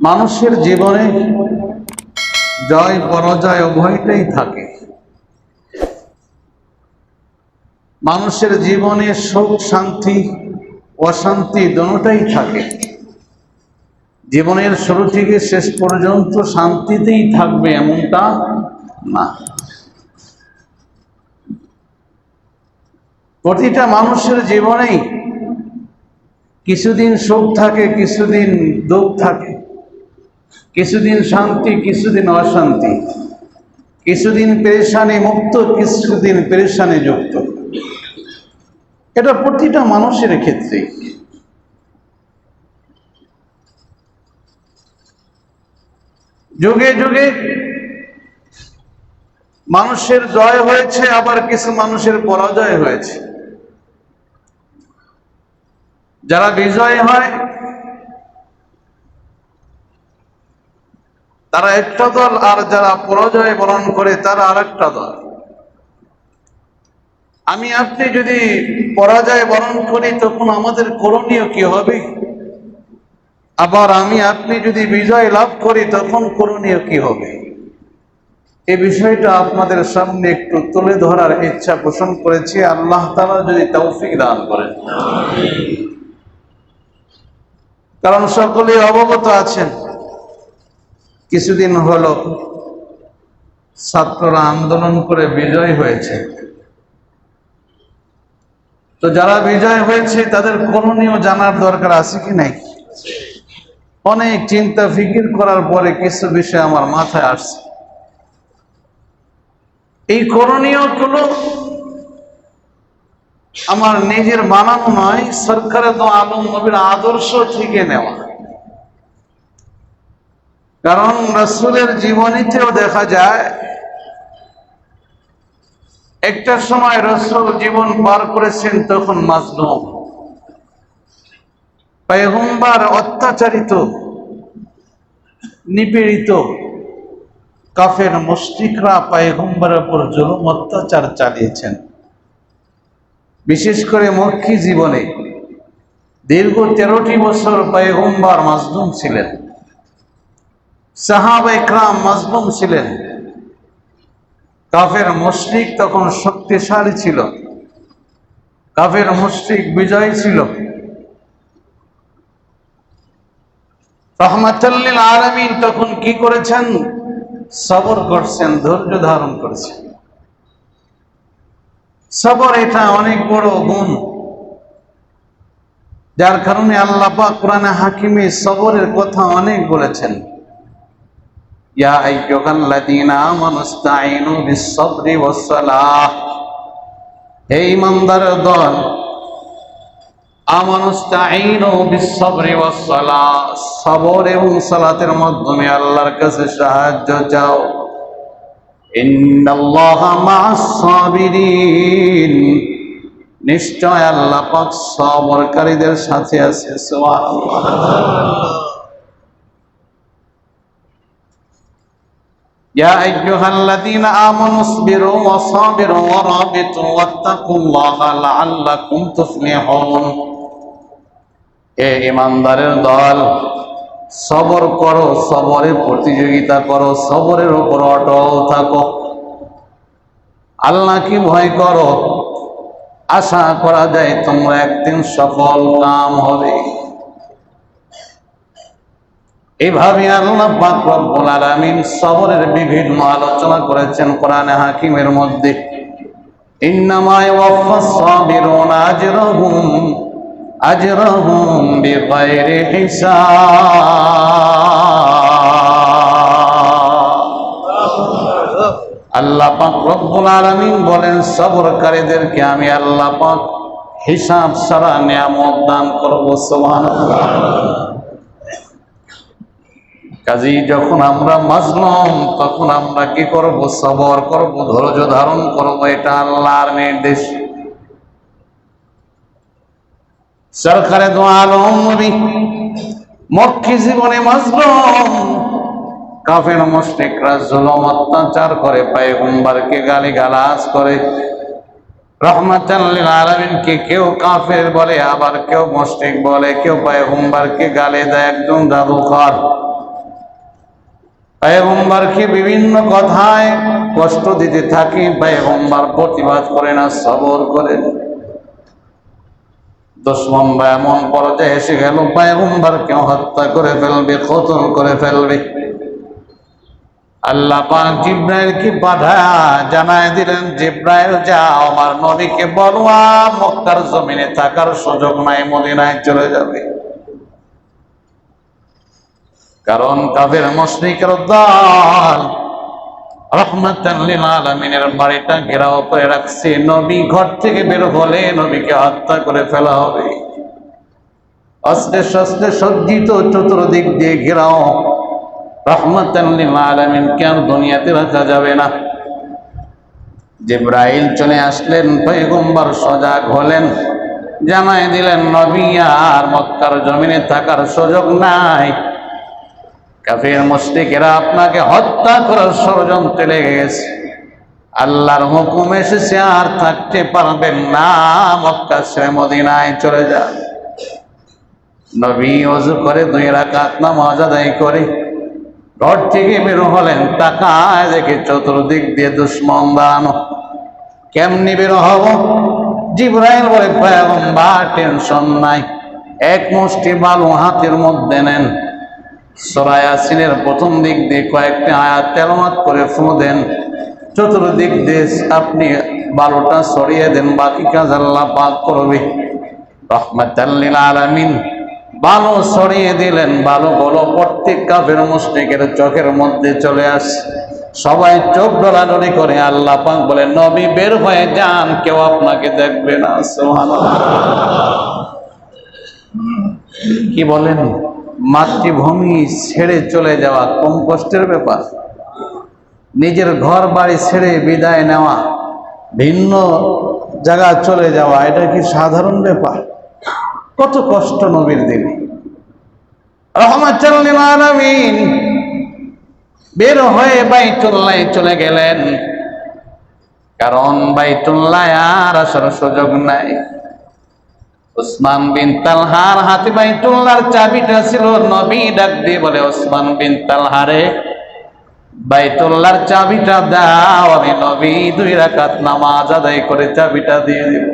মানুষের জীবনে জয় পরাজয় উভয়টাই থাকে। মানুষের জীবনে সুখ শান্তি অশান্তি দুটোই থাকে। জীবনের শুরু থেকে শেষ পর্যন্ত শান্তিতেই থাকবে এমনটা না। প্রতিটা মানুষের জীবনেই কিছুদিন সুখ থাকে, কিছুদিন দুঃখ থাকে, কিছুদিন শান্তি, কিছুদিন অশান্তি, কিছুদিন পেরেশানি মুক্ত, কিছুদিন পেরেশানি যুক্ত। এটা প্রতিটা মানুষের ক্ষেত্রে। যুগে যুগে মানুষের জয় হয়েছে, আবার কিছু মানুষের পরাজয় হয়েছে। যারা বিজয় হয় তারা একটা দল, আর যারা পরাজয় বরণ করে তারা আরেকটা দল। আমি আপনি যদি পরাজয় বরণ করি তখন আমাদের করণীয় কি হবে? আবার আমি আপনি যদি বিজয় লাভ করি তখন করণীয় কি হবে? এই বিষয়টা আপনাদের সামনে একটু তুলে ধরার ইচ্ছা পোষণ করেছি। আল্লাহ তাআলা যদি তৌফিক দান করেন। কারণ সকলে অবগত আছেন, কিছুদিন হলো ছাত্ররা আন্দোলন করে বিজয় হয়েছে। তো যারা বিজয় হয়েছে তাদের করণীয় জানার দরকার আছে কি নাই? অনেক চিন্তা ফিকির করার পরে কিছু বিষয় আমার মাথায় আসছে। এই করণীয় গুলো আমার নিজের বানানো নয়, সরকারের দো আলম নবীর আদর্শ থেকে নেওয়া। কারণ রাসূলের জীবনীতেও দেখা যায় একটা সময় রাসূল জীবন পার করেছেন তখন মাজলুম, পয়গম্বর অত্যাচারিত, নিপীড়িত। কাফের মুশরিকরা পয়গম্বরের উপর জুলুম অত্যাচার চালিয়েছেন। বিশেষ করে মক্কি জীবনে দীর্ঘ 13টি বছর পয়গম্বর মাজলুম ছিলেন, সাহাবায়ে কেরাম মাজলুম ছিলেন। কাফের মুশরিক তখন শক্তিশালী ছিল, কাফের মুশরিক বিজয়ী ছিল। রাহমাতুল লিল আলামিন তখন কি করেছেন? সবর করছেন, ধৈর্য ধারণ করেছেন। সবর এটা অনেক বড় গুণ, যার কারণে আল্লাহ পাক কোরআনে হাকিমে সবরের কথা অনেক বলেছেন। ইয়া আইয়ুহাল্লাযীনা আমানুস্তাঈনু বিস-সাবরি ওয়াস-সালাহ, হে ঈমানদার দল, আমানুস্তাঈনু বিস-সাবরি ওয়াস-সালাহ, সবর এবং সালাতের মাধ্যমে আল্লাহর কাছে সাহায্য চাও। ইন্নাল্লাহা মা'আস-সাবিরিন, নিশ্চয় আল্লাহ পাক সবরকারীদের সাথে আছে। সুবহানাল্লাহ। ইয়া আইয়ুহাল্লাযীনা আমানুসবিরু ওয়াসাবিরু ওয়ারাবিতু ওয়াত্তাকুল্লাহা লাআল্লাকুম তুফলিহুন, হে ঈমানদারের দল, সবর করো, সবরে প্রতিযোগিতা করো, সবরের উপর অটল থাকো, আল্লাহকে ভয় করো, আশা করা যায় তোমরা একদিন সফল কাম হবে। এইভাবে আল্লাহ পাক রব্বুল আলামিন সবরের বিভিন্ন আলোচনা করেছেন কোরআনে হাকিমের মধ্যে। ইন্নামা ইয়াওয়াফাস সাবিরুনা আজরাহুম বিগাইরি হিসাব। আল্লাহ পাক রব্বুল আলামিন বলেন, সবরকারীদেরকে আমি আল্লাহ পাক হিসাব ছাড়া নিয়ামত দান করব। সুবহানাল্লাহ। কাজেই যখন আমরা মাজলুম তখন আমরা কি করব? সবর করব, ধৈর্য ধারণ করব। এটা আল্লাহর নির্দেশ। সরকারে দো আলম নবী মক্কি জীবনে মাজলুম, কাফের মুশরিকরা জুলুম অত্যাচার করে, পয়গম্বরকে গালিগালাজ করে, রাহমাতাল লিল আলামিনকে কেউ কাফের বলে, আবার কেউ মুশরিক বলে, কেউ পয়গম্বরকে গালি দেয়, একজন জাদুকর। পয়গম্বরকে বিভিন্ন কথায় কষ্ট দিতে থাকি, পয়গম্বর প্রতিবাদ করে না, সবর করেন। দুশমনরা এমন পর্যায়ে এসে গেল পয়গম্বরকে হত্যা করে ফেলবে, কতল করে ফেলবে। আল্লাহ পাক জিবরাইলকে পাঠায় জানায় দিলেন, জিবরাইল যাও আমার নবীকে বলো মক্কার জমিনে থাকার সুযোগ নাই, মদিনায় চলে যাবে। কারণ কাফের মুশরিকের দল রহমাতাল লিল আলামিনের বাড়িটা ঘেরাও করে রাখছে, নবী ঘর থেকে বের হলে নবীকে হত্যা করে ফেলা হবে। অস্ত্রে শস্ত্রে সজ্জিত, চতুর্দিক দিয়ে ঘেরাও। রহমাতাল লিল আলামিনকে আর দুনিয়াতে রাখা যাবে না। জিবরাইল চলে আসলেন, পয়গম্বর সজাগ হলেন, জানাই দিলেন নবী আর মক্কার জমিনে থাকার সুযোগ নাই। কাফির মুশরিকেরা আপনাকে হত্যা করার ষড়যন্ত্রে লেগে গেছে। আল্লাহর হুকুম এসেছে, আর থাকতে পারবেন না, মক্কা ছেড়ে মদিনায় চলে যান। নবী ওযু করে 2 রাকাত নামাজ আদায় করে ঘর থেকে বের হলেন। তাকায় দেখে চতুর্দিক দিয়ে দুশমন দাঁড়ানো। কেমনি বের হব? জিবরাইল বলে, পয়গম্বর টেনশন নাই, এক মুষ্টি বালু হাতের মধ্যে নেন, সূরা ইয়াসিনের প্রথম দিক দিয়ে কয়েকটা আয়াত তেলাওয়াত করে ফু দেন, চতুর্দিক দিয়ে আপনি বালুটা ছড়িয়ে দেন, বাকি কাজ আল্লাহ পাক করবে। রহমাতাল লিল আলামিন বালু ছড়িয়ে দিলেন। বালুগুলো প্রত্যেক কাফের মুশরিকের চোখের মধ্যে চলে আসে। সবাই চোখ ডলাডলি করে। আল্লাহ পাক বলে, নবী বের হয়ে যান, কেউ আপনাকে দেখবে না। সুবহানাল্লাহ। কি বলেন? মাতৃভূমি ছেড়ে চলে যাওয়া কম কষ্টের ব্যাপার? নিজের ঘর বাড়ি ছেড়ে বিদায় নেওয়া, ভিন্ন জায়গা চলে যাওয়া, এটা কি সাধারণ ব্যাপার? কত কষ্ট নবীর দিনে। রহমাতুল লিল আলামিন বের হয়ে বাইতুল্লাহ চলে গেলেন, কারণ বাইতুল্লাহ আর আসার সুযোগ নাই। উসমান বিন তালহার হাতে বাইতুল্লাহর চাবিটা ছিল। নবী ডাক দিয়ে বলে, উসমান বিন তালহারে বাইতুল্লাহর চাবিটা দাও, আমি নবী 2 রাকাত নামাজ আদায় করে চাবিটা দিয়ে দেব।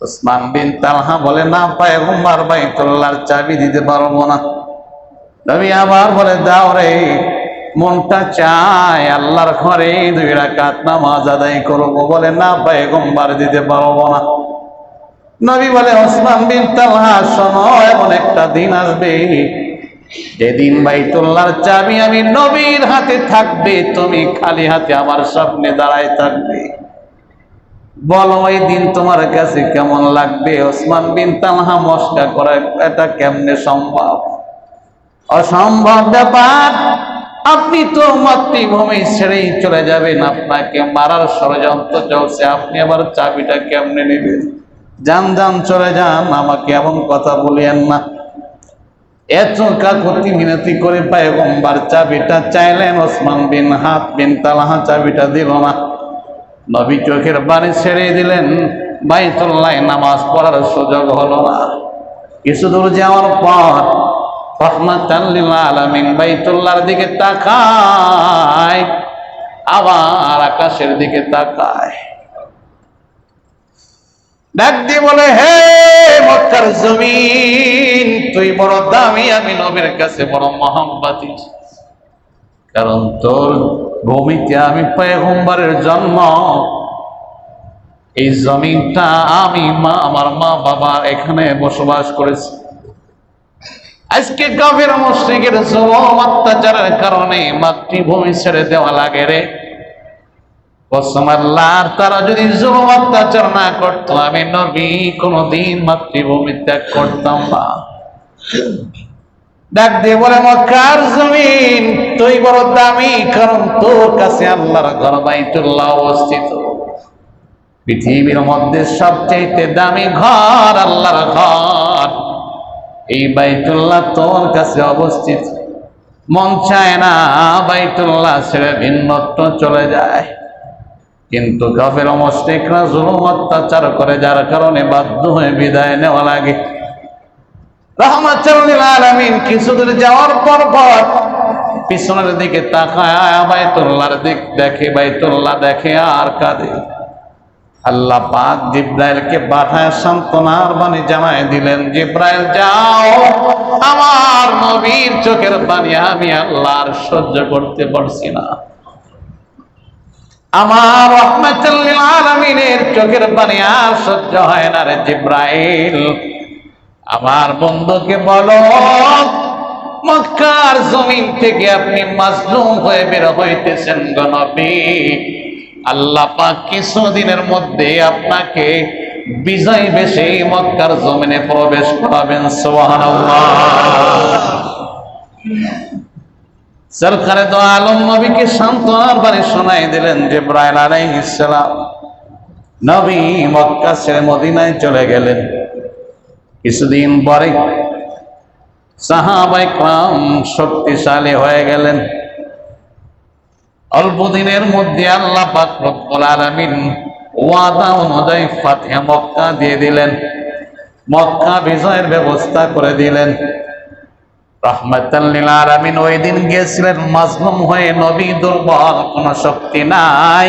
উসমান বিন তালহা বলে, না পয়গম্বর, বাইতুল্লাহর চাবি দিতে পারবো না। নবী আবার বলে, দাও রে, মনটা চায় আল্লাহর ঘরে 2 রাকাত নামাজ আদায় করবো। বলে, না পয়গম্বর, দিতে পারবো না। নবী বলে, উসমান বিন তালহা শোনো, এমন একটা দিন আসবে যেদিন বাইতুল্লাহর চাবি আমি নবীর হাতে থাকবে, তুমি খালি হাতে আমার সামনে দাঁড়ায় থাকবে। বলো ওই দিন তোমার কাছে কেমন লাগবে? উসমান বিন তালহা মস্কা করে, এটা কেমনে সম্ভব? অসম্ভব ব্যাপার। আপনি তো মাতৃভূমি ছেড়েই চলে যাবেন, আপনাকে মারার ষড়যন্ত্র চলছে, আপনি আবার চাবিটা কেমনে নেবেন? যান যান, চলে যান, আমাকে এমন কথা বলিয়েন না। এত কাকুতি মিনতি করে পয়গম্বর চাবিটা চাইলেন, ওসমান বিন তালহা চাবিটা দিল না। নবী চোখের পানি ছেড়ে দিলেন, বাইতুল্লাহ নামাজ পড়ার সুযোগ হলো না। কিছু দূর যাওয়ার পর রহমাতাল লিল আলামিন বাইতুল্লাহর দিকে তাকায়, আবার আকাশের দিকে তাকায়, ডাক দিয়ে বলে, হে মক্কার জমিন, তুই বড় দামি, আমি নবীর কাছে বড় মহব্বতী, কারণ তোর ভূমিতে আমি পয়গম্বরের জন্ম। এই জমিনটা আমি আমার মা বাবা এখানে বসবাস করেছি। আজকে কাফের মুশরিকের জুলুম অত্যাচারের কারণে মাতৃভূমি ছেড়ে দেওয়া লাগে রে। কসম আল্লাহর, তারা যদি জুলুম অত্যাচার না করতো, আমি নবী কোনদিন মাতৃভূমি ত্যাগ করতাম না। ডাক দিয়ে বলে, মক্কার জমিন, তুই বড় দামি, কারণ তোর কাছে আল্লাহর ঘর বাইতুল্লাহ অবস্থিত। পৃথিবীর মধ্যে সবচেয়ে দামি ঘর আল্লাহর ঘর, এই বাইতুল্লাহ তোর কাছে অবস্থিত। মন চায় না বাইতুল্লাহ ছেড়ে ভিন্নত্র চলে যায়, কিন্তু কাফের মুশরিকরা জুলুম অত্যাচার করে, যার কারণে বাধ্য হয়ে বিদায় নেওয়া লাগে। রহমাতুল লিল আলামিন কিছু দূর যাওয়ার পর পিছনের দিকে তাকায় বাইতুল্লাহর দিক দেখে, বাইতুল্লাহ দেখে আর কাঁদে। আল্লাহ পাক জিব্রাইলকে পাঠায় সান্ত্বনার বাণী জানায় দিলেন, জিব্রাইল যাও, আমার নবীর চোখের পানি আমি আল্লাহ আর সহ্য করতে পারছি না। আমার রাহমাতুল লিল আলামিনের চোখের পানি আর সহ্য হয় না রে জিব্রাইল, আমার বন্ধুকে বলো মক্কার জমিন থেকে আপনি মাজলুম হয়ে বের হইতেছেন গো নবী, আল্লাহ পাক কিছুদিনের মধ্যে আপনাকে বিজয় বেশে মক্কার জমিনে প্রবেশ করাবেন। সুবহানাল্লাহ। সরকারে দো আলম নবীকে সান্ত্বনার বাণী শোনাই দিলেন জিব্রাইল আলাইহিস সালাম। নবী মক্কা ছেড়ে মদিনায় চলে গেলেন। কিছুদিন পরে সাহাবায়ে কেরাম শক্তিশালী হয়ে গেলেন। অল্প দিনের মধ্যে আল্লাহ পাক রব্বুল আলামিন ওয়াদা অনুযায়ী ফাতিহা মক্কা দিয়ে দিলেন, মক্কা বিজয়ের ব্যবস্থা করে দিলেন। রাহমাতাল লিল আলামিন ওই দিন গিয়েছিলেন মাজলুম হয়ে, নবী দুর্বল, কোনো শক্তি নাই।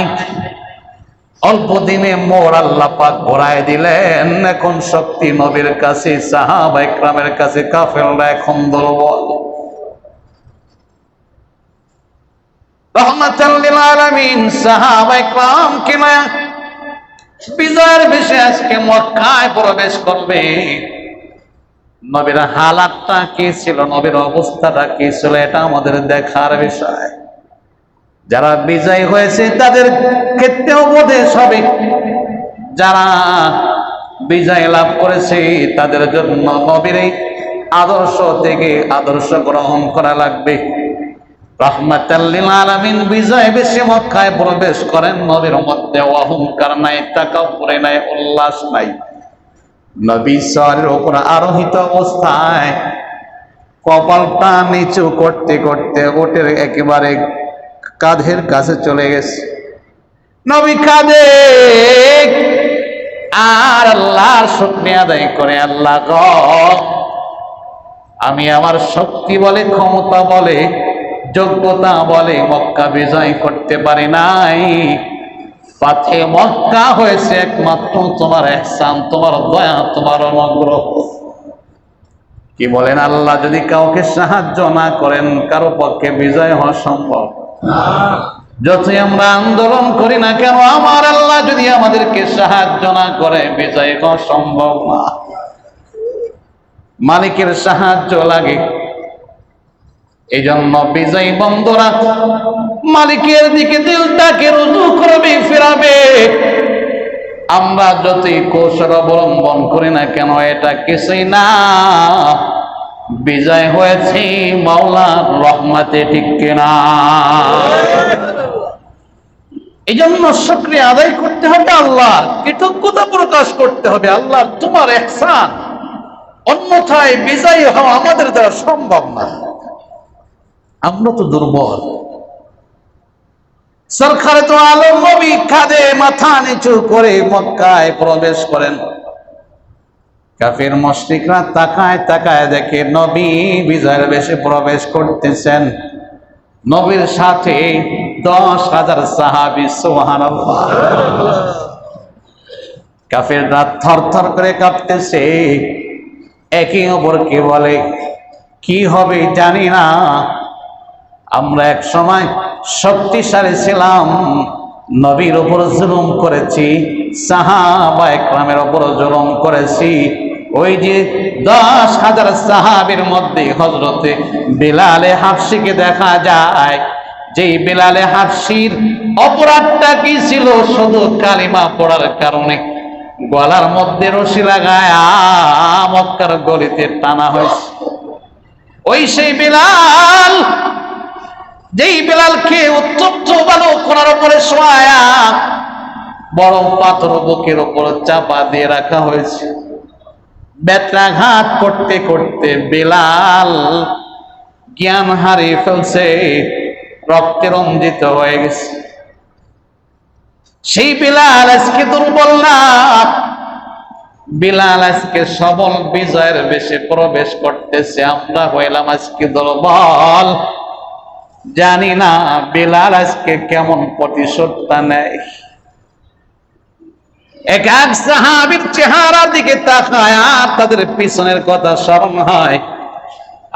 অল্প দিনে মোর আল্লাহ পাক ঘোরায় দিলেন, এখন শক্তি নবীর কাছে, সাহাবায়ে কেরামের কাছে, কাফেররা এখন দুর্বল। রাহমাতাল লিল আলামিন সাহাবায়ে কেরাম কিনা বিজয়ের বেশে আজকে মক্কায় প্রবেশ করবে। নবীর হালাতটা কি ছিল, নবীর অবস্থাটা কি ছিল, এটা আমাদের দেখার বিষয়। যারা বিজয় হয়েছে তাদের ক্ষেত্রেও উপদেশ হবে, যারা বিজয় লাভ করেছে তাদের জন্য নবীর এই আদর্শ থেকে আদর্শ গ্রহণ করা লাগবে। রাহমাতাল লিল আলামিন বিজয় বেশে মক্কায় প্রবেশ করেন। নবীর মধ্যে অহংকার নাই, তাকাব্বুর নাই, উল্লাস নাই। নবী সরের উপর আরোহিত অবস্থায় কপালটা নিচু করতে করতে ওটের একেবারে কাঁধের কাছে চলে গেছে। নবী কাঁদে আর আল্লাহর শুকরিয়া আদায় করে, আল্লাহ গো, আমি আমার শক্তি বলে, ক্ষমতা বলে, যোগ্যতা বলে মক্কা বিজয় করতে পারি নাই। ফাতিহ মক্কা হয়েছে একমাত্র তোমার ইহসান, তোমার দয়া, তোমার অনুগ্রহ। কি বলেন, আল্লাহ যদি কাউকে সাহায্য না করেন কারো পক্ষে বিজয় হওয়া সম্ভব না। যতই আমরা আন্দোলন করি না কেন, আমার আল্লাহ যদি আমাদেরকে সাহায্য না করে বিজয় হওয়া সম্ভব না। মালিকের সাহায্য লাগে। এই জন্য বিজয়ী বন্ধুরা মালিকের দিকে দিলটাকে রুজু করবে, ফেরাবে। আমরা যতই কৌশল অবলম্বন করি না কেন, এটা কিছুই না। বিজয় হয়েছে মাওলার রহমতে, ঠিক কিনা? এই জন্য শুকরিয়া আদায় করতে হবে, আল্লাহ কৃতজ্ঞতা প্রকাশ করতে হবে, আল্লাহ তোমার ইহসান, অন্যথায় বিজয়ী হওয়া আমাদের দ্বারা সম্ভব না। আমরা তো দুর্বল। সরকারে তো আলম নবী কাঁধে মাথা নিচু করে মক্কায় প্রবেশ করেন। কাফির মুশরিকরা তাকায় তাকায় দেখে নবী বিজয়ের বেশে প্রবেশ করতেছেন। নবীর সাথে 10,000 সাহাবী। সুবহানাল্লাহ। কাফিররা থরথর করে কাঁপতেছে, একে অপরকে বলে, কি হবে জানি না, আমরা এক সময় শক্তিশালী ছিলাম, নবীর উপর জুলুম করেছি, সাহাবায়ে কেরামের উপর জুলুম করেছি। ওই যে 10,000 সাহাবীর মধ্যে হযরতে বিলালে হাবশিকে দেখা যায়, যেই বিলালে হাবশির অপরাধটা কি ছিল, শুধু কালিমা পড়ার কারণে গলার মধ্যে রশি লাগায় মক্কার গলিতে টানা হয়েছে। ওই সেই বিলাল, যেই বিলালকে উত্তপ্ত বালু কোনার উপরে শোয়ায়া বড় পাথর বুকের উপর চাপা দিয়ে রাখা হয়েছে। বেত্রাঘাত করতে করতে বিলাল জ্ঞান হারিয়ে ফেলছে, রক্তে রঞ্জিত হয়ে গেছে। সেই বিলাল আজকে দুর্বল না, বিলাল আজকে সবল, বিজয়ের বেশে প্রবেশ করতেছে। আমরা হইলাম আজকে দুর্বল। জানি না বেলাল আজকে কেমন প্রতিশোধটা নেয়। এক এক সাহাবীর চেহারার দিকে তাকায় আর তাদের পিছনের কথা স্মরণ হয়।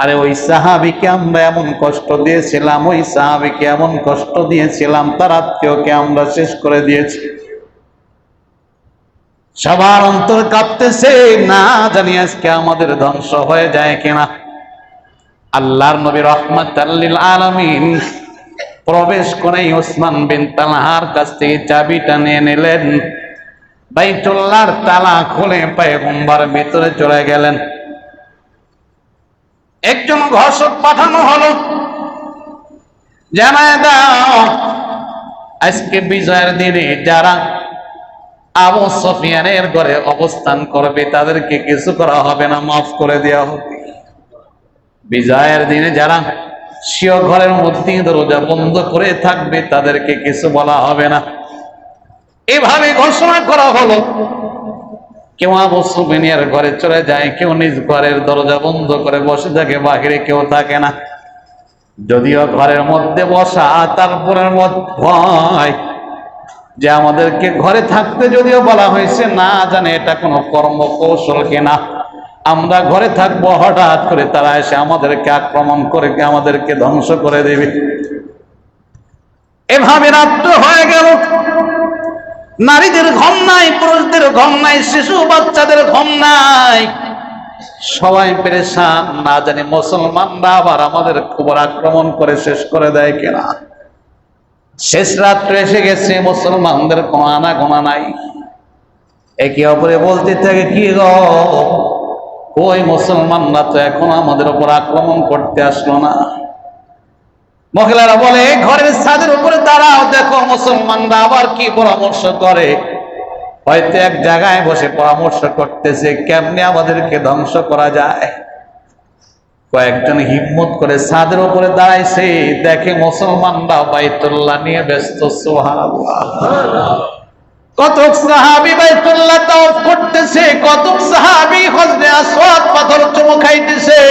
আরে ওই সাহাবীকে আমরা এমন কষ্ট দিয়েছিলাম, ওই সাহাবীকে এমন কষ্ট দিয়েছিলাম, তার আত্মীয়কে আমরা শেষ করে দিয়েছি। সবার অন্তর কাঁপতেছে, না জানি আজকে আমাদের ধ্বংস হয়ে যায় কিনা। আল্লাহর নবী রাহমাতাল লিল আলামিন প্রবেশ করে ওসমান বিন তালহার কাছ থেকে চাবিটা নিয়ে নিলেন, বাইতুল্লাহর তালা খুলে পয়গম্বর ভিতরে চলে গেলেন। একজন ঘোষক পাঠানো হলো, জানায় দাও আজকে বিজয়ের দিনে যারা আবু সুফিয়ানের ঘরে অবস্থান করবে তাদেরকে কিছু করা হবে না, মাফ করে দেওয়া হবে। বিজয়ের দিনে যারা স্বীয় ঘরের মধ্যে দরজা বন্ধ করে থাকবে তাদেরকে কিছু বলা হবে না। এভাবে ঘোষণা করা হলো। কেউ আবু সুফিয়ানের ঘরে চলে যায়, কেউ নিজ ঘরের দরজা বন্ধ করে বসে থাকে, বাহিরে কেউ থাকে না। যদিও ঘরের মধ্যে বসা, তারপরের ভয় যে আমাদেরকে ঘরে থাকতে যদিও বলা হয়েছে, না জানে এটা কোনো কর্মকৌশল কিনা। আমরা ঘরে থাকবো, হঠাৎ করে তারা এসে আমাদেরকে আক্রমণ করে আমাদেরকে ধ্বংস করে দেবে। এভাবে রাত্র হয়ে গেল। নারীদের ঘুম নাই, পুরুষদের ঘুম নাই, শিশু বাচ্চাদের ঘুম নাই, সবাই পেরেশান, না জানি মুসলমানরা আবার আমাদের খবর আক্রমণ করে শেষ করে দেয় কিনা। শেষ রাত্রে এসে গেছে, মুসলমানদের কোনো আনাগোনা নাই। একে অপরে বলতে থাকে, কি গো ওই মুসলমানরা তো এখন আমাদের উপর আক্রমণ করতে আসলো না। মহিলারা বলে, ঘরের ছাদের উপরে দাঁড়াও, দেখো মুসলমানরা আবার কি পরামর্শ করে। হয়তো এক জায়গায় বসে পরামর্শ করতেছে কেমনে আমাদেরকে ধ্বংস করা যায়। কয়েকজন হিম্মত করে ছাদের উপরে দাঁড়াইছে, দেখে মুসলমানরা বাইতুল্লাহ নিয়ে ব্যস্ত। সুবহানাল্লাহ। কতক সাহাবী বাইতুল্লাহ তাওয়াফ করতেছে, কতক সাহাবী হজরে আসওয়াদ পাথর চুমু খাইতেছে,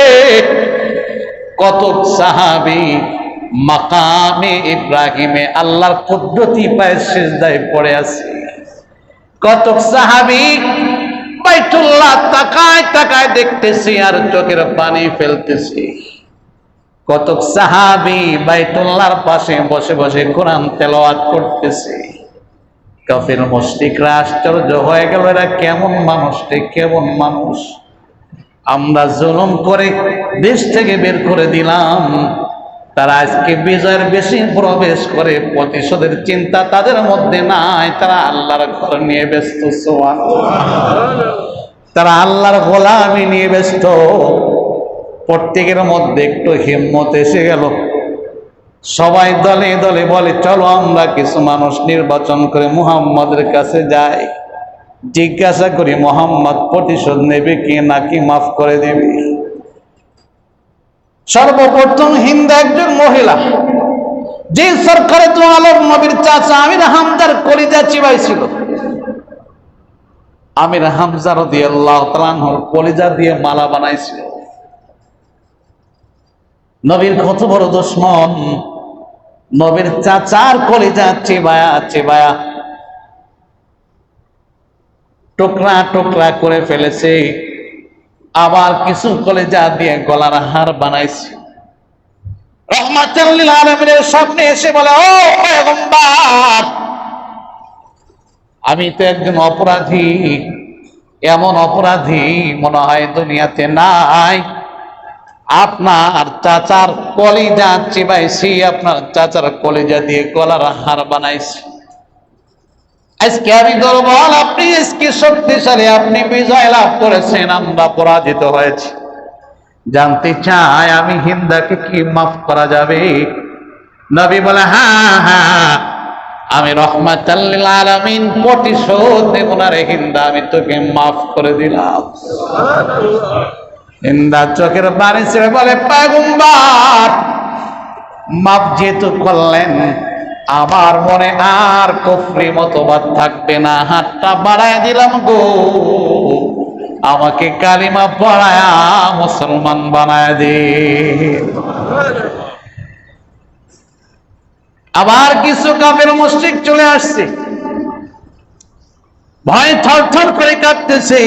কতক সাহাবী মাকামে ইব্রাহিমে আল্লাহর কুদরতি পায়ের সিজদায় পড়ে আছে, কতক সাহাবী বাইতুল্লাহ তাকায় তাকায় দেখতেছে আর চোখের পানি ফেলতেছে, কতক সাহাবী বাইতুল্লাহর পাশে বসে বসে কোরআন তেলাওয়াত করতেছে। কাফির মুশরিকরা আশ্চর্য হয়ে গেল, এরা কেমন মানুষ রে, কেমন মানুষ। আমরা জুলুম করে দেশ থেকে বের করে দিলাম, তারা আজকে বিজয়ের বেশি প্রবেশ করে প্রতিশোধের চিন্তা তাদের মধ্যে নাই, তারা আল্লাহর ঘর নিয়ে ব্যস্ত। তারা আল্লাহর গোলামি নিয়ে ব্যস্ত। প্রত্যেকের মধ্যে একটু হিম্মত এসে গেল, সবাই দলে দলে বলে, চলো আমরা কিছু মানুষ নির্বাচন করে মুহাম্মদের কাছে যাই, জিজ্ঞাসা করি মুহাম্মদ প্রতিশোধ নেবে কি নাকি মাফ করে দেবে। সর্বপ্রথম হিন্দা একজন মহিলা, যে সরকারে তো আলম নবীর চাচা আমির হামজার কলিজা চিবাইছিল, আমির হামজা রাদিয়াল্লাহু তাআলা আনহুর কলিজা দিয়ে মালা বানাইছিল। নবীর কত বড় দুশমন, নবীর চাচার কলিজা চিবায়া চিবায়া টুকরা টুকরা করে ফেলেছে, আবার কিছু কলিজা দিয়ে গলার হার বানাইছে। রাহমাতুল লিল আলামিনের সামনে এসে বলে, ও পয়গম্বর, আমি তো একজন অপরাধী, এমন অপরাধী মনে হয় দুনিয়াতে নাই। আপনার চাচার কলিজা চিবাইছি, আপনার চাচার কলিজা দিয়ে গলার হার বানাইছি। আজকে আমি দুর্বল, আপনি আজকে শক্তিশালী, আপনি বিজয় লাভ করেছেন, আমরা পরাজিত হয়েছি। জানতে চাই আমি হিন্দাকে কি মাফ করা যাবে? নবী বলে, হ্যাঁ হ্যাঁ, আমি রাহমাতাল লিল আলামিন প্রতিশোধ নেব না রে হিন্দা, আমি তোকে মাফ করে দিলাম। হিন্দা চোখের পানি ছেড়ে বলে, পয়গম্বর মাফ যেহেতু করলেন, আমার মনে আর কুফরি মতবাদ থাকবে না, হাতটা বাড়ায় দিলাম গো, আমাকে কালিমা পড়ায়া মুসলমান বানায় দে। আবার কিছু কাফের মুশরিক চলে আসছে, ভয় থরথর করে কাঁপতেছে।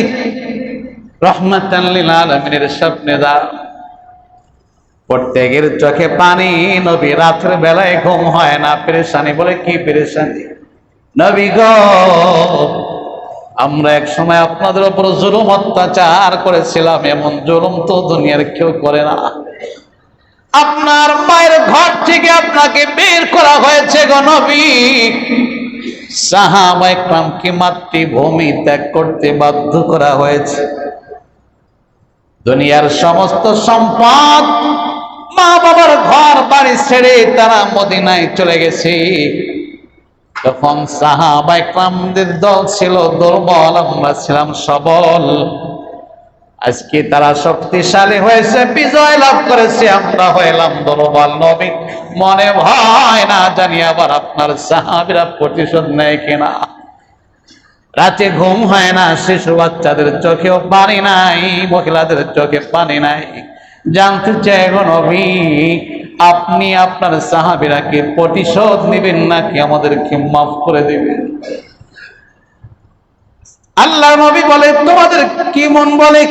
রহমাতাল লিল আলামিনের স্বপ্নে দা প্রত্যেকের চোখে পানি। নবী রাতের বেলায় ঘুম হয় না, পেরেশানি। বলে কি পেরেশানি? নবী গো, আমরা এক সময় আপনাদের উপর জুলুম অত্যাচার করেছিলাম, এমন জুলুম তো দুনিয়ার কেউ করে না। আপনার মায়ের ঘর থেকে আপনাকে বের করা হয়েছে গো নবী। সাহাবায়ে কেরামকে মাতৃভূমি ত্যাগ করতে বাধ্য করা হয়েছে। দুনিয়ার সমস্ত সম্পদ, মা বাবার ঘর বাড়ি ছেড়ে তারা মদিনায় চলে গেছে। তখন সাহাবায়ে কেরামদের দল ছিল দুর্বল, আমরা ছিলাম সবল। আজকে তারা শক্তিশালী হয়েছে, বিজয় লাভ করেছে, আমরা হইলাম দুর্বল। নবী মনে ভয়, না জানি আবার আপনার সাহাবীরা প্রতিশোধ নেয় কিনা। রাতে ঘুম হয় না, শিশু বাচ্চাদের চোখেও পানি নাই, মহিলাদের চোখে পানি নাই। জানতে চাই গো নবী, আপনি আপনার সাহাবীরা কি প্রতিশোধ নেবেন নাকি আমাদেরকে মাফ করে দিবেন? আল্লাহ নবী বলে, তোমাদের কি মন বলে?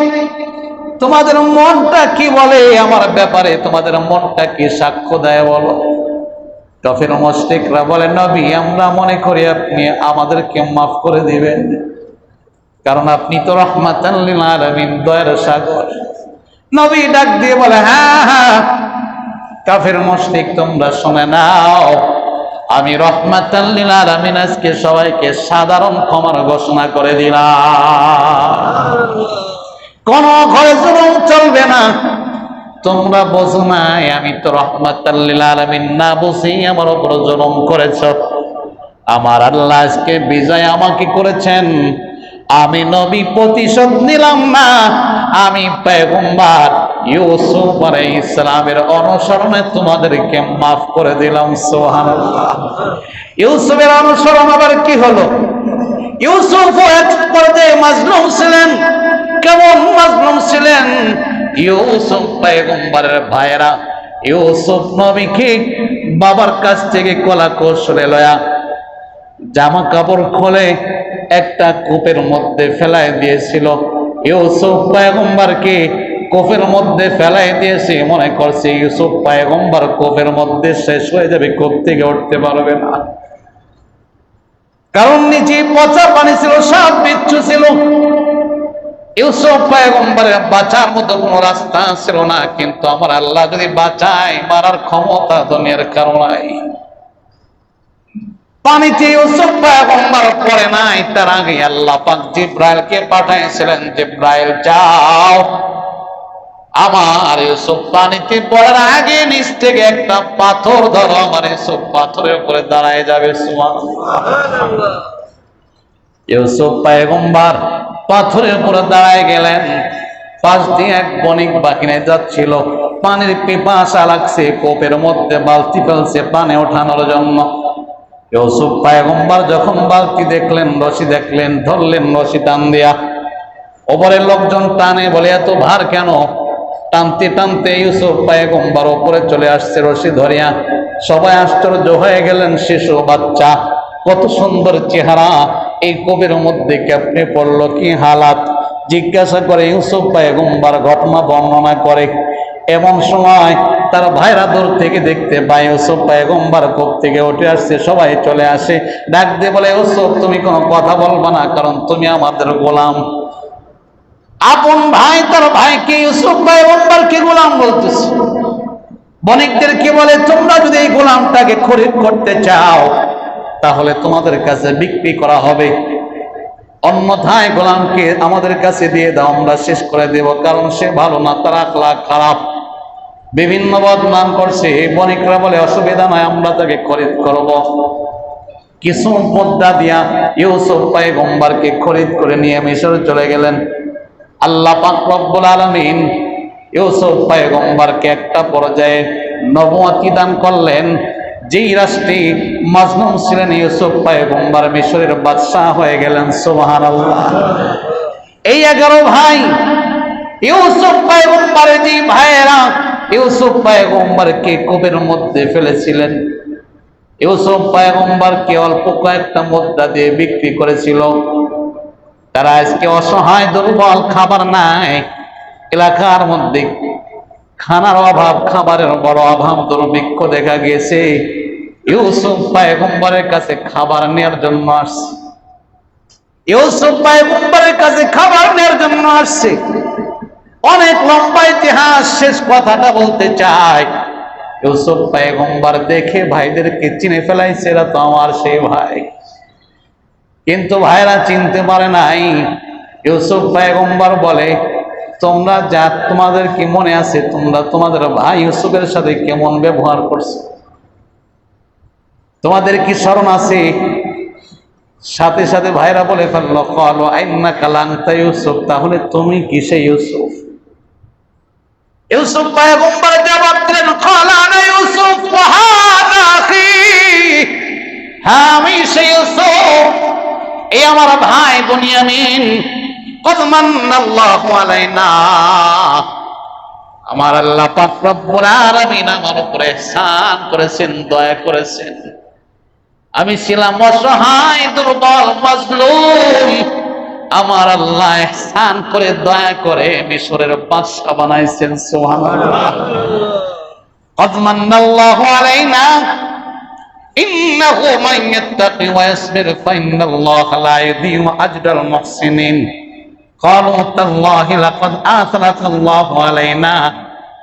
তোমাদের মনটা কি বলে আমার ব্যাপারে? তোমাদের মনটা কি সাক্ষ্য দেয় বলো? কাফের মুশরিকরা বলে, নবী আমরা মনে করি আপনি আমাদেরকে মাফ করে দিবেন, কারণ আপনি তো রহমাতাল লিল আলামিন, দয়ার সাগর। নবী ডাক দিয়ে বলে, হ্যাঁ হ্যাঁ কাফের মুশরিক তোমরা শুনে নাও, আমি রহমাতাল লিল আলামিন আজকে সবাইকে সাধারণ ক্ষমার ঘোষণা করে দিলাম। কোন ঘরে জুলুম চলবে না। তোমরা বোঝো নাই আমি তো রহমাতাল লিল আলামিন, না বুঝি আমার উপর জুলুম করেছ। আমার আল্লাহ আজকে বিজয় আমাকে করেছেন, আমি নবী প্রতিশোধ নিলাম না। আমি পয়গম্বর ইউসুফ আলাইহিস সালামের অনুসরণে তোমাদেরকে মাফ করে দিলাম। সুবহানাল্লাহ। ইউসুফের অনুসরণ আবার কি হলো? ইউসুফ এক পর্যায়ে মাজলুম ছিলেন। কেমন মাজলুম ছিলেন? ইউসুফ পয়গম্বরের ভাইরা ইউসুফ নবীকে বাবার কাছ থেকে কলা কৌশলে লয়া জামা কাপড় খুলে একটা কূপের মধ্যে ফেলাই দিয়েছিল। ইউসুফ পয়গম্বরকে কূপের মধ্যে ফেলাই দিয়েছে, মনে করছে ইউসুফ পয়গম্বর কূপের মধ্যে শেষ হয়ে যাবে, কূপ থেকে উঠতে পারবে না। কারণ নিচে পচা পানি ছিল, সাপ বিচ্ছু ছিল। ইউসুফ পয়গম্বরের বাঁচার মতো কোনো রাস্তা ছিল না। কিন্তু আমার আল্লাহ যদি বাঁচায়, মারার ক্ষমতা দুনিয়ার কারো নাই। পানিতে ইউসুফ পয়গম্বর পড়ে নাই, তার আগে আল্লাহ পাক জিব্রাইলকে পাঠাইছিলেন, জিব্রাইল যাও, আমার ইউসুফ পানিতে পড়ার আগে নিচ থেকে একটা পাথর ধরো, আমার ইউসুফ পাথরের উপরে দাঁড়ায় যাবে। সুবহানাল্লাহ। ইউসুফ পয়গম্বর পাথরের উপরে দাঁড়ায় গেলেন। পাশ দিয়ে এক বণিক বাহিনী যাচ্ছিল, পানির পিপাসা লাগছে, কূপের মধ্যে বালতি ফেলছে পানি ওঠানোর জন্য। ইউসুফ পয়গম্বর যখন বালতি দেখলেন, রশি দেখলেন, ধরলেন, রশি টান দিয়া ওপরের লোকজন টানে, বলে এত ভার কেন? টানতে টানতে ইউসুফ পয়গম্বর উপরে চলে আসছে রশি ধরিয়া। সবাই আশ্চর্য হয়ে গেলেন, শিশু বাচ্চা, কত সুন্দর চেহারা, এই কূপের মধ্যে কেমনে পড়লো, কি হালাত? জিজ্ঞাসা করে ইউসুফ পয়গম্বর ঘটনা বর্ণনা করে। এমন সময় তার ভাইরা দূর থেকে দেখতে পায় ইউসুফ পয়গম্বর কূপ থেকে উঠে আসছে। সবাই চলে আসে, ডাক দিয়ে বলে, ইউসুফ তুমি কোনো কথা বলবা না, কারণ তুমি আমাদের গোলাম। আপন ভাই তার ভাইকে ইউসুফ পয়গম্বরকে গোলাম বলতেছে। বণিকদের কি বলে, তোমরা যদি এই গোলামটাকে খরিদ করতে চাও তাহলে তোমাদের কাছে বিক্রি করা হবে, অন্যথায় গোলামকে আমাদের কাছে দিয়ে দাও, আমরা শেষ করে দেব, কারণ সে ভালো না, তার আখলাক খারাপ, বিভিন্ন বদনাম করছে। বণিকরা বলে, অসুবিধা নয়, আমরা তাকে খরিদ করব। কিছু মুদ্রা দিয়া ইউসুফ পয়গম্বরকে খরিদ করে নিয়ে মিশর চলে গেলেন। আল্লাহ পাক রব্বুল আলামিন ইউসুফ পয়গম্বরকে একটা পর্যায়ে নবুয়তি দান করলেন। যেই রাষ্ট্রে মাজলুম ছিলেন ইউসুফ পয়গম্বর, মিশরের বাদশাহ হয়ে গেলেন। সুবহানাল্লাহ। এই 11 ভাই ইউসুফ পয়গম্বরের যে ভাইয়েরা ইউসুফ পয়গম্বরকে কূপের মধ্যে ফেলেছিলেন, ইউসুফ পয়গম্বরকে অল্প কয়েকটা মুদ্রা দিয়ে বিক্রি করেছিল। তারা আজকে অসহায়, দুর্বল, খাবার নাই, এলাকার মধ্যে খানার অভাব, খাবারের বড় অভাব, দুর্ভিক্ষ দেখা গিয়েছে। ইউসুফ পয়গম্বরের কাছে খাবার নেওয়ার জন্য আসছে। ইউসুফ পয়গম্বরের কাছে খাবার নেওয়ার জন্য আসছে। অনেক লম্বা ইতিহাস, শেষ কথাটা বলতে চাই। ইউসুফ পয়গম্বর দেখে ভাইদেরকে চিনে ফেলাইছে, এরা তো আমার সেই ভাই। কিন্তু ভাইরা চিনতে পারে নাই। ইউসুফ পয়গম্বর বলে, তোমরা যা, তোমাদের কি মনে আছে তোমরা তোমাদের ভাই ইউসুফের সাথে কেমন ব্যবহার করছো? তোমাদের কি স্মরণ আছে? সাথে সাথে ভাইরা বলে ফেললো, ক্বালু আইন্নাকা লানতা ইউসুফ, তাহলে তুমি কি সেই ইউসুফ? ইউসুফ পয়গম্বর জবাব দিলেন, ক্বালা আনা ইউসুফ ওয়া হাযা আখি, হ্যাঁ আমি সেই ইউসুফ, এই আমার ভাই বুনিয়ামিন। ক্বাদ মান্নাল্লাহু আলাইনা, আমার আল্লাহ পাক রব্বুল আলামিন আমার উপরে ইহসান করেছেন, দয়া করেছেন। আমি ছিলাম অসহায়, দুর্বল, মাজলুম, আমার আল্লাহ ইহসান করে, দয়া করে মিশরের বাদশা বানাইছেন। সুবহানাল্লাহ। ক্বাদ মান্নাল্লাহু আলাইনা ইন্নাহু মান ইয়াত্তাকি ওয়া ইয়াসবির ফাইন্নাল্লাহা লা ইউযীউ আজরাল মুহসিনিন। ক্বালু তাল্লাহি লাকাদ আথরাকাল্লাহু আলাইনা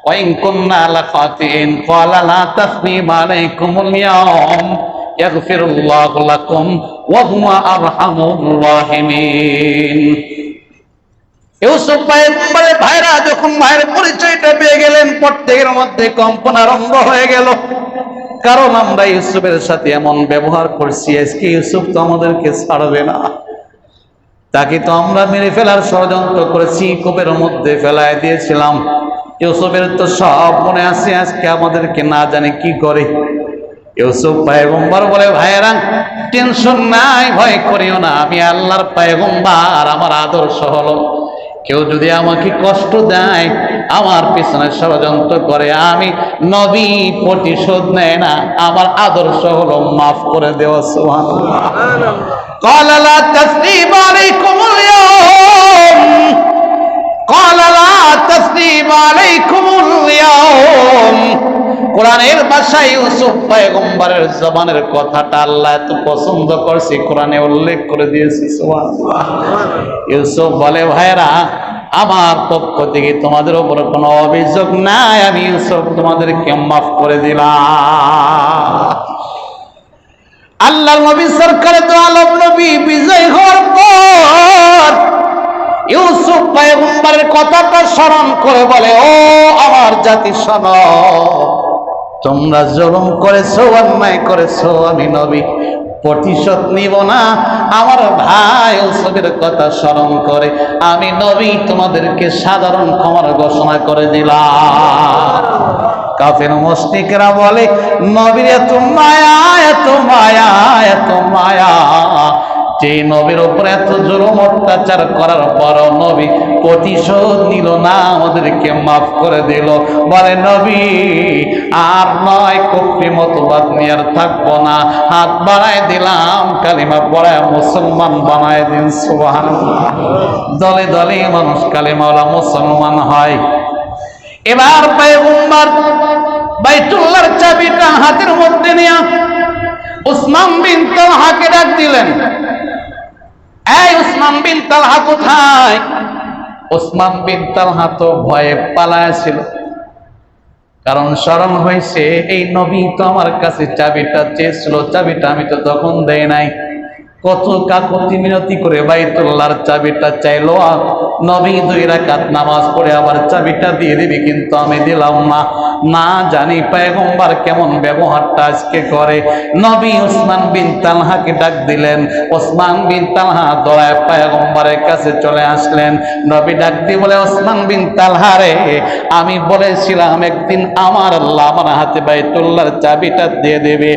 ওয়া ইন কুন্না লাখাতিইন। ক্বালা লা তাসরিবা আলাইকুমুল ইয়াওম ইয়াগফিরুল্লাহু লাকুম ওয়া হুয়া আরহামুর রাহিমিন। ইউসুফ পয়গম্বরের ভাইরা যখন ভাইয়ের পরিচয়টা পেয়ে গেলেন, প্রত্যেকের মধ্যে কম্পন আরম্ভ হয়ে গেল। কারণ আমরা ইউসুফের সাথে এমন ব্যবহার করছি, আজকে ইউসুফ তো আমাদেরকে ছাড়বে না। তাকে তো আমরা মেরে ফেলার ষড়যন্ত্র করেছি, কূপের মধ্যে ফেলায় দিয়েছিলাম। ইউসুফের তো সব মনে আছে, আজকে আমাদেরকে না জানে কি করে। ইউসুফ পয়গম্বর বলে, ভাইয়েরা টেনশন নাই, ভয় করিও না, আমি আল্লাহর পয়গম্বর, আমার আদর্শ হলো কেউ যদি আমাকে কষ্ট দেয়, আমার পিছনে ষড়যন্ত্র করে, আমি নবী, প্রতিশোধ নেয় না, আমার আদর্শ হলো মাফ করে দেওয়া। সুবহানাল্লাহ। ক্বালা লা তাসরিবা আলাইকুমুল ইয়াওম, ক্বালা লা তাসরিবা আলাইকুমুল ইয়াওম। কোরআনের ভাষায় ইউসুফ পয়গম্বরের জবানের কথাটা আল্লাহ এত পছন্দ করছে, কোরআনে উল্লেখ করে দিয়েছে। সুবহানাল্লাহ। ইউসুফ বলে, ভাইরা আমার পক্ষ থেকে তোমাদের উপর কোনো অভিযোগ নাই, আমি ইউসুফ তোমাদেরকে মাফ করে দিলাম। আল্লাহর নবী সরকার দু আলম নবী বিজয় হওয়ার পর ইউসুফ পয়গম্বরের কথাটা স্মরণ করে বলে, ও আমার জাতি শোনো, তোমরা জুলুম করেছো, অন্যায় করেছো, আমি নবী প্রতিশোধ নিব না। আমার ভাই ইউসুফের কথা স্মরণ করে আমি নবী তোমাদেরকে সাধারণ ক্ষমার ঘোষণা করে দিলাম। কাফের মুশরিকরা বলে, নবীর এত মায়া, এত মায়া, এত মায়া, যে নবীর উপর এত জুলুম অত্যাচার করার পরও নবী প্রতিশোধ নিল না, আমাদেরকে মাফ করে দিল। বলে, নবী আর নয়, কুফরি মতবাদ নিয়ে আর থাকবো না, হাত বাড়ায় দিলাম, কালিমা পড়ায় মুসলমান বানায় দিন। সুবহানাল্লাহ। দলে দলে মানুষ কালিমাওয়ালা মুসলমান হয়। এবার পয়গম্বর বাইতুল্লাহর চাবিটা হাতের মধ্যে নিয়ে উসমান বিন তালহাকে ডাক দিলেন। এই উসমান বিন তালহা কোথায়? উসমান বিন তালহা তো ভয়ে পালায়াছিল, কারণ স্মরণ হয়েছে এই নবী তো আমার কাছে চাবিটা চেয়েছিল, চাবিটা আমি তো তখন দেই নাই। কত কাকুতি মিনতি করে বাইতুল্লাহর চাবিটা চাইলো, নবী 2 রাকাত নামাজ পড়ে আবার চাবিটা দিয়ে দিবি, কিন্তু আমি দিলাম না। না জানি পয়গম্বর কেমন ব্যবহারটা আজকে করে। নবী উসমান বিন তালহাকে ডাক দিলেন। উসমান বিন তালহা দৌড়ায় পয়গম্বরের কাছে চলে আসলেন। নবী ডাক দিয়ে বলে, উসমান বিন তালহা রে, আমি বলেছিলাম একদিন আমার আল্লাহ আমার হাতে বাইতুল্লাহর চাবিটা দিয়ে দেবে,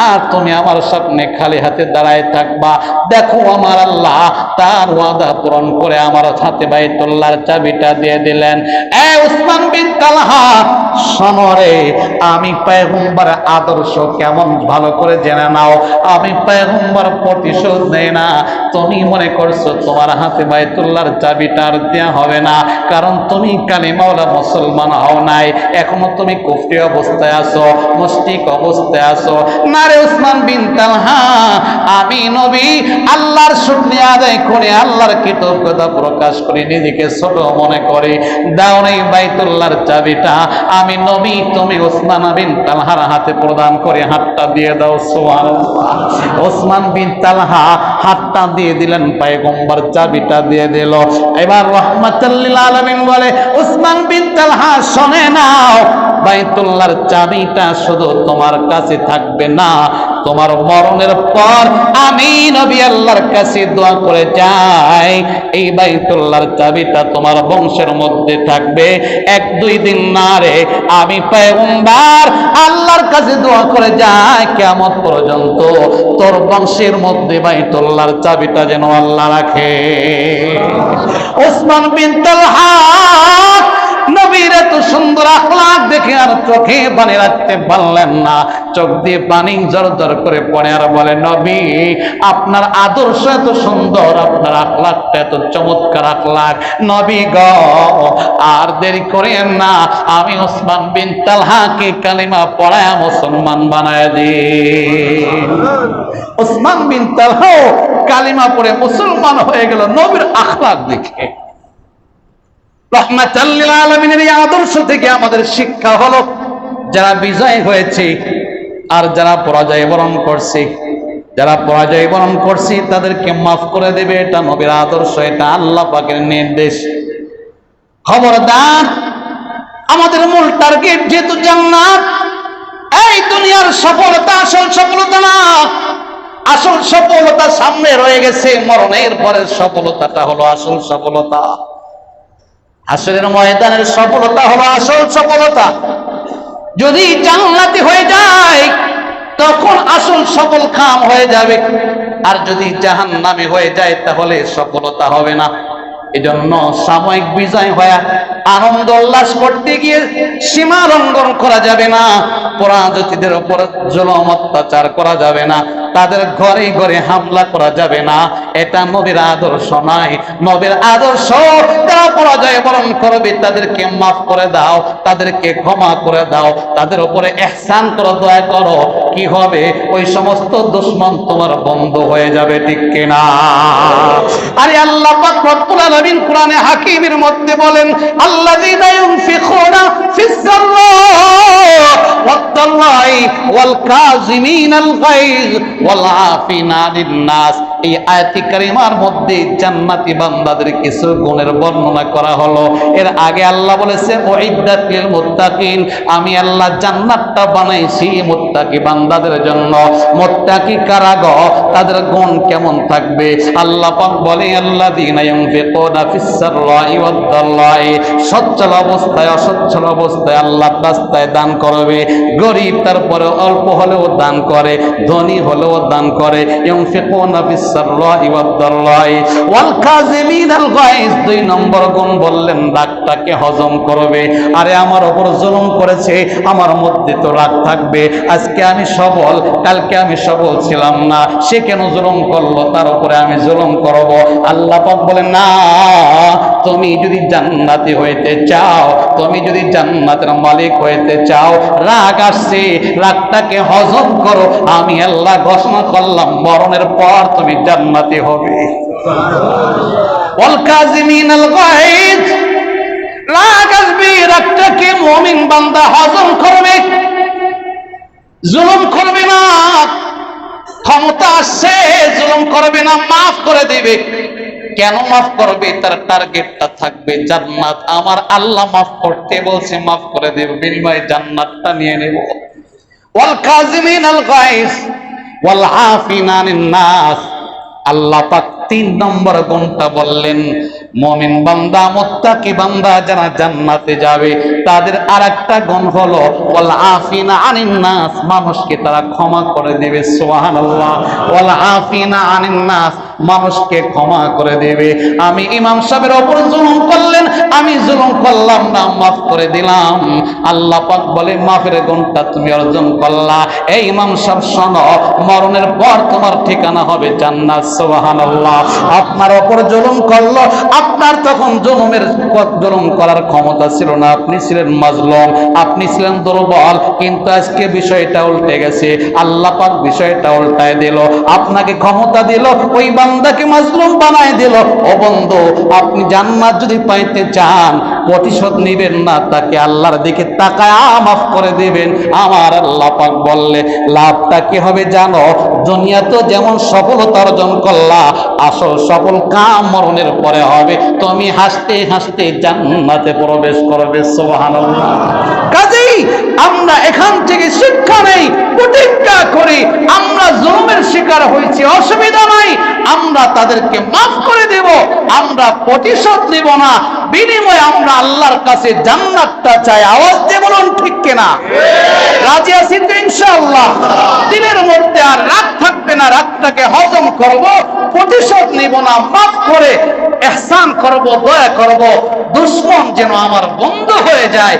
আর তুমি আমার সামনে খালি হাতে দাঁড়ায় থাকবা। দেখো আমার আল্লাহ তার ওয়াদা পূরণ করে আমার হাতে বাইতুল্লাহর চাবিটা দিয়ে দিলেন। এ উসমান বিন তালহা, শোনো রে, আমি পয়গম্বর আদর্শ কেমন ভালো করে জেনে নাও। আমি পয়গম্বর প্রতিশোধ নেই না। তুমি মনে করছো তোমার হাতে বাইতুল্লাহর চাবিটা আর দেয়া হবে না, কারণ তুমি কালিমাওয়ালা মুসলমান হও নাই, এখনো তুমি কুফরি অবস্থায় আছো, মুশরিক অবস্থায় আছো। না রে উসমান বিন তালহা, আমি নবী আল্লাহর শুকরিয়া আদায় করে আল্লাহর কৃতজ্ঞতা প্রকাশ করি, নিজেকে ছোট মনে করি, দাও নেই বাইতুল্লাহর চাবিটা। আমি নবী, তুমি উসমান বিন তালহার হাতে প্রদান করে হাতটা দিয়ে দাও। সুবহানাল্লাহ। উসমান বিন তালহা হাতটা দিয়ে দিলেন, পয়গম্বর চাবিটা দিয়ে দিল। এবার রাহমাতুল লিল আলামিন বলে, উসমান বিন তালহা শুনে নাও, বাইতুল্লাহর চাবিটা শুধু তোমার কাছে থাকবে না, তোমার মরণের পর আমি নবী আল্লাহর কাছে দোয়া করে যাই, এই বাইতুল্লাহর চাবিটা তোমার বংশের মধ্যে থাকবে। 1-2 দিন না রে, আমি পয়গম্বর আল্লাহর কাছে দোয়া করে যাই, কিয়ামত পর্যন্ত তোর বংশের মধ্যে বাইতুল্লাহর চাবিটা যেন আল্লাহ রাখে। ওসমান বিন তালহা নবীর এত সুন্দর আখলাক দেখে আর চোখে পানি রাখতে পারলেন না, চোখ দিয়ে পানি জড় করে পড়ে আর বলে, নবী আপনার আদর্শ এত সুন্দর, আপনার আখলাকটা এত চমৎকার আখলাক, নবী গো আর দেরি করেন না, আমি ওসমান বিন তালহাকে কালিমা পড়ায়া মুসলমান বানায় দিই। ওসমান বিন তালহা কালিমা পড়ে মুসলমান হয়ে গেল নবীর আখলাক দেখে। রাহমাতুল লিল আলামিনের এই আদর্শ থেকে আমাদের শিক্ষা হলো, যারা বিজয় হয়েছে আর যারা পরাজয় বরণ করছে, যারা পরাজয় বরণ করছে তাদেরকে মাফ করে দেবে, এটা নবীর আদর্শ, এটা আল্লাহ পাকের নির্দেশ। খবরদার, আমাদের মূল টার্গেট যেহেতু জান্নাত, এই দুনিয়ার সফলতা আসল সফলতা না, আসল সফলতা সামনে রয়ে গেছে, মরণের পরের সফলতাটা হলো আসল সফলতা। হাসরের ময়দানের সফলতা হলো আসল সফলতা। যদি জান্নাতি হয়ে যায় তখন আসল সফল কাম হয়ে যাবে, আর যদি জাহান্নামী হয়ে যায় তাহলে সফলতা হবে না। এজন্য সাময়িক বিজয় হয়ে আনন্দ উল্লাস করতে গিয়ে সীমা লঙ্ঘন করা যাবে না, পরাজিতদের উপর জুলুম অত্যাচার করা যাবে না, তাদের ঘরে ঘরে হামলা করা যাবে না, এটা নবীর আদর্শ নয়। নবীর আদর্শ, যারা পরাজয় বরণ করবে তাদেরকে মাফ করে দাও, তাদেরকে ক্ষমা করে দাও, তাদের উপরে ইহসান করো, দয়া করো, কি হবে ওই সমস্ত দুশমন তোমার বন্ধ হয়ে যাবে, ঠিক কিনা? আরে আল্লাহ পাক রব্বুল আলামিন কোরআনে হাকিমের মধ্যে বলেন, আল্লাযীনা ইউনফিকুনা ফিস সাররাই ওয়াল কাযিমিনাল গায়জ ওয়াল আফিনা আনিন নাস। এই আয়াতে কারিমার মধ্যে জান্নাতি বান্দাদের কিছু গুণের বর্ণনা করা হলো। এর আগে আল্লাহ বলেছে উইদ্দাত লিল মুত্তাকিন, আমি আল্লাহ জান্নাতটা বানাইছি মুত্তাকি বান্দাদের জন্য। মুত্তাকি কারা গো, তাদের গুণ কেমন থাকবে? আল্লাহ পাক বলে, আল্লাযীনা ইউনফিকুনা ফিস সাররাই ওয়াদ দাররাই, সচ্ছল অবস্থায় অসচ্ছল অবস্থায় আল্লাহর রাস্তায় দান করবে, গরিব তারপরে অল্প হলেও দান করে, ধনী হলেও দান করে। ইউনফিকুনা ফিস সাররাই ওয়াদ দাররাই ওয়াল কাযিমিনাল গায়জ, 2 নম্বর গুণ বললেন রাগটাকে হজম করবে। আরে আমার উপর জুলুম করেছে, আমার মধ্যে তো রাগ থাকবে, আজকে আমি সবল, কালকে আমি সবল ছিলাম না, সে কেন জুলুম করলো, তার উপরে আমি জুলুম করব। আল্লাহ পাক বলেন, না, তুমি যদি জান্নাতি হইতে চাও, তুমি যদি জান্নাতের মালিক হইতে চাও, রাগ আসছে, রাগটাকে হজম করো, আমি আল্লাহ ঘোষণা করলাম মরণের পর তুমি জান্নাতি হবে। ওয়াল কাযিমিনাল গায়জ, রাগ আসবে, রাগটাকে মুমিন বান্দা হজম করবে, জুলুম করবে না। ক্ষমতা আসছে, জুলুম করবে না, মাফ করে দিবে। কেন মাফ করবে? তার টার্গেটটা থাকবে জান্নাত। আমার আল্লাহ মাফ করতে বলছে, মাফ করে দেবে, বিনিময়ে জান্নাতটা নিয়ে নেব। ওয়াল কাযিমিনাল গায়জ ওয়াল আফিনা আনিন নাস, আল্লাহ পাক 3 নম্বর গুণটা বললেন, মুমিন বান্দা মুত্তাকি বান্দা যারা জান্নাতে যাবে তাদের আরেকটা গুণ হলো ওয়াল আফিনা আনিন নাস, মানুষকে তারা ক্ষমা করে দেবে। সুবহানাল্লাহ। ওয়াল আফিনা আনিন নাস, মানুষকে ক্ষমা করে দেবে। আমি ইমাম সাহেবের ওপর জুলুম করলেন, আমি জুলুম করলাম না, মাফ করে দিলাম। আল্লাহ পাক বলে মাফের গুণটা তুমি অর্জন করলা। এই ইমাম সাহেব শোনো, মরণের পর তোমার ঠিকানা হবে জান্নাত। সুবহানাল্লাহ। আপনার ওপর জুলুম করলো, আপনার তখন জুলুম করার ক্ষমতা ছিল না, আপনি ছিলেন মাজলুম, আপনি ছিলেন দুর্বল। কিন্তু আজকে বিষয়টা উল্টে গেছে, আল্লাহ পাক বিষয়টা উল্টায় দিল, আপনাকে ক্ষমতা দিল, ওই বান্দাকে মাজলুম বানায় দিল। ও বন্ধু, আপনি জান্নাত যদি পাইতে চান, প্রতিশোধ নিবেন না, তাকে আল্লাহর দিকে তাকায় মাফ করে দিবেন। আমার আল্লাহ পাক বললে লাভটা কি হবে জানো? দুনিয়া তো যেমন সফলতা অর্জন করলা, আসল সফল কাম মরণের পরে হবে। তুমি হাসতে হাসতে জান্নাতে প্রবেশ করবে। সুবহানাল্লাহ। কাজেই আমরা এখান থেকে শিক্ষা নেই, প্রতিজ্ঞা করি, আমরা জুলুমের শিকার হয়েছি, অসুবিধা নাই, আমরা তাদেরকে মাফ করে দেব, আমরা প্রতিশোধ নিব না, বিনিময়ে আমরা আল্লাহর কাছে জান্নাতটা চাই। আওয়াজ দিয়ে বলুন ঠিক কিনা? রাজি আছি তো ইনশাআল্লাহ? দিনের মধ্যে আর রাগ থাকবে না, রাগটাকে হজম করব, প্রতিশোধ নিব না, মাফ করে ইহসান করব, দয়া করব। দুশ্মন যেন আমার বন্ধু হয়ে যায়,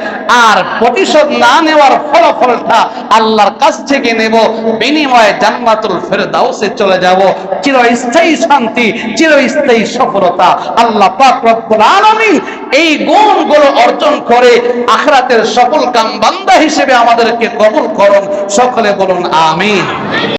আর প্রতিশোধ না নেওয়ার ফলাফলটা আল্লাহর কাছ থেকে নেব, বিনিময়ে জান্নাতুল ফেরদাউসে চলে যাব, চিরস্থায়ী শান্তি, চিরস্থায়ী সফলতা। আল্লাহ পাক রব্বুল আলামিন এই গুণগুলো অর্জন করে আখিরাতের সফল কাম বান্দা হিসেবে আমাদেরকে কবুল করুন। সকলে বলুন আমিন।